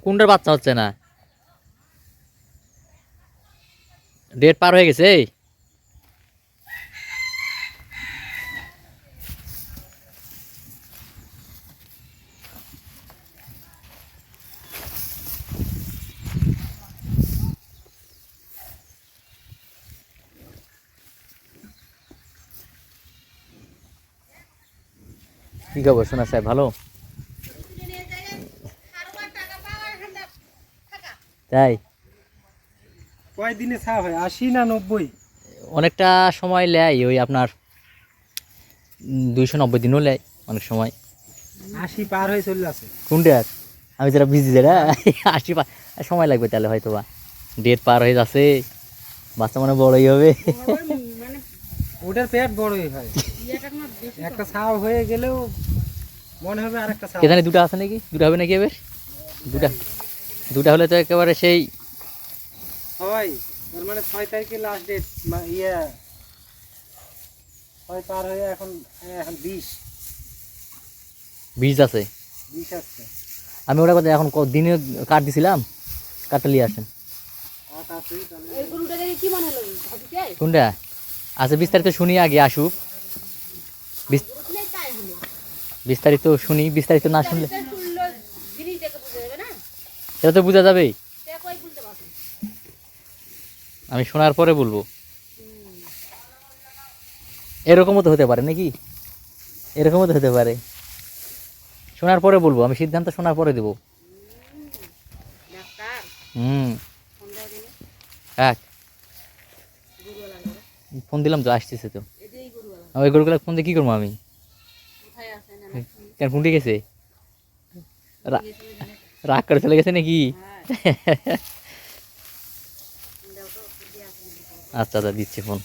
কোনটার বাচ্চা হচ্ছে না? ডেট পার হয়ে গেছে। কি খবর শোনা সাহেব, ভালো? তাই কয়দিনে ছাড় হয় 80 না 90? অনেকটা সময় নেয়, ওই আপনার 290 দিনও নেয় অনেক সময়। 80 পার হয়ে চলে আসে। কোনটার? আমি যারা বিজি যারা 80 সময় লাগবে তাহলে হয়তো বা ডেট পার হয়ে যাচ্ছে, বাচ্চা মানে বড়ই হবে। ওটার পেট বড়ই হয়, একটা ছাও হয়ে গেলেও মনে হবে আরেকটা ছাও। এখানে দুটো আছে নাকি? দুটো হবে নাকি এবার? দুটা দুটা হলে তো একেবারে সেই হয়। তার মানে 6 তারিখে লাস্ট ডেট, ইয়ে 6 পার হয়ে এখন 20 বীজ আছে। আছে। আমি ওটা কথা এখন দিনে কাট দিছিলাম, কাটটা নিয়ে আসেন। কোনটা আচ্ছা বিস্তারিত শুনি, আগে আসুক বিস্তারিত শুনি। বিস্তারিত না শুনলে সেটা তো বোঝা যাবেই, আমি শোনার পরে বলবো। এরকমও তো হতে পারে নাকি? এরকমও তো হতে পারে, শোনার পরে বলবো, আমি সিদ্ধান্ত শোনার পরে দেবো। এক ফোন দিলাম তো, আসতেছে তো। ওই গরুগুলা ফোন দিয়ে কী করবো আমি? কেন ফোনটি গেছে? রাগ করে চলে গেছে নাকি? আচ্ছা আচ্ছা, দিচ্ছি ফোন।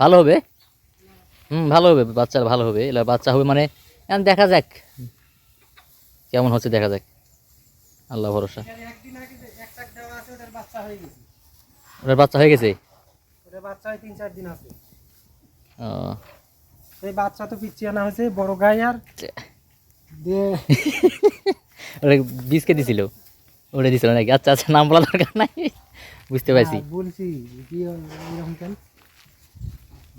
ভালো হবে, ভালো হবে, বাচ্চার ভালো হবে। এলা বাচ্চা হবে মানে এখন দেখা যাক কেমন হচ্ছে, দেখা যাক, আল্লাহ ভরসা। একদিন আগে একটা দেওয়া আছে, ওটার বাচ্চা হয়ে গেছে। ওটার বাচ্চা হয়ে গেছে? ওটার বাচ্চা 3-4 দিন আছে। ও সেই বাচ্চা তো পিচ্ছি আনা হয়েছে, বড় গাই। আর দিয়ে ওটা বীজকে দিছিল? ওটা দিছিল নাকি? আচ্ছা আচ্ছা, নাম বলা দরকার নাই, বুঝতে পারছি। বলছি কি এরকম কেন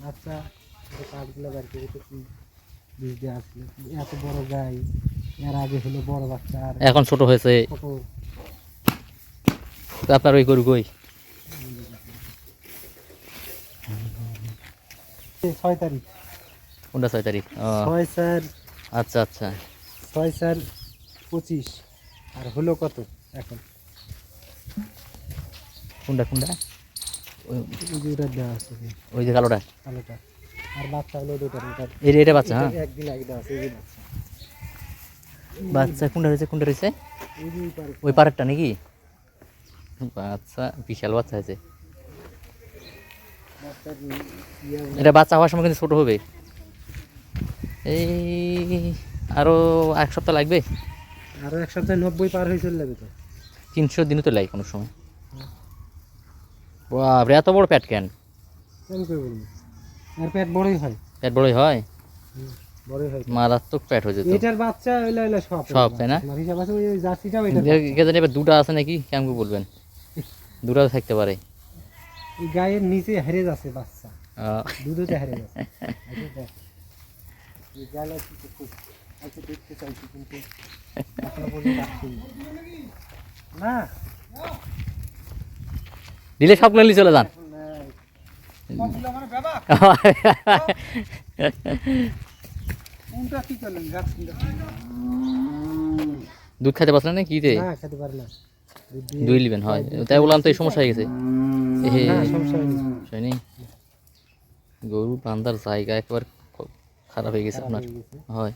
বাচ্চা কাঠগুলো বার করে তো কি বীজ দেওয়া আসলে, এত বড় গাই, এর আগে হলো বড় বাচ্চা, আর এখন ছোট হয়েছে। ছোট। তো আপনার ওই গরু কই? 6 তারিখ। কোনটা 6 তারিখ? ও 6/4। আচ্ছা আচ্ছা। 6/4/25। আর হলো কত এখন? কোনটা কোনটা? ওই যে ওটা দেওয়া আছে, ওই যে কালোটা? কালোটা। আর বাচ্চা হলো দুটো। এটা বাচ্চা? হ্যাঁ, একদিন আগে দেওয়া আছে, এই যে বাচ্চা। বাচ্চা কোনটা রয়েছে? কোনটা রয়েছে? এই যে ওই পাড়েরটা নাকি? বাচ্চা বিশাল বাচ্চা হয়েছে। বাচ্চার এটা বাচ্চা হওয়ার সময় কিন্তু ছোট হবে, এই আরো 1 সপ্তাহ লাগবে। আরো 1 সপ্তাহে 90 পার হয়ে চলে যাবে তো। 300 দিনও তো লাগে কোনো সময়। বাপরে, এত বড় পেট কেন? কেন করে বলবো, আর পেট বড়ই হয়। পেট বড়ই হয়? বড়ই হয়। মারাত্মক পেট হয়ে যেত। এটার বাচ্চা ওইলা সব তাই না? আমার হিসাব আছে, ওই জার্সিটাও এটা। জানি এবার দুটা আছে নাকি, কেমন বলবেন? দুটা থাকতে পারে। এই গায়ের নিচে হেরে যাচ্ছে বাচ্চা, দুধতে হেরে যাচ্ছে। এই গালা কিন্তু খুব আচ্ছা দেখতে চাইছি, কিন্তু এখনো পর্যন্ত আসেনি না। দিলে সব নিয়ে চলে যান। দুধ খেতে পারছেন না কি? খেতে পারে না, দুই লিবেন হয়, তাই বললাম তো এই সমস্যা হয়ে গেছে। গরু বান্ধার জায়গা একেবারে খারাপ হয়ে গেছে আপনার, হয়।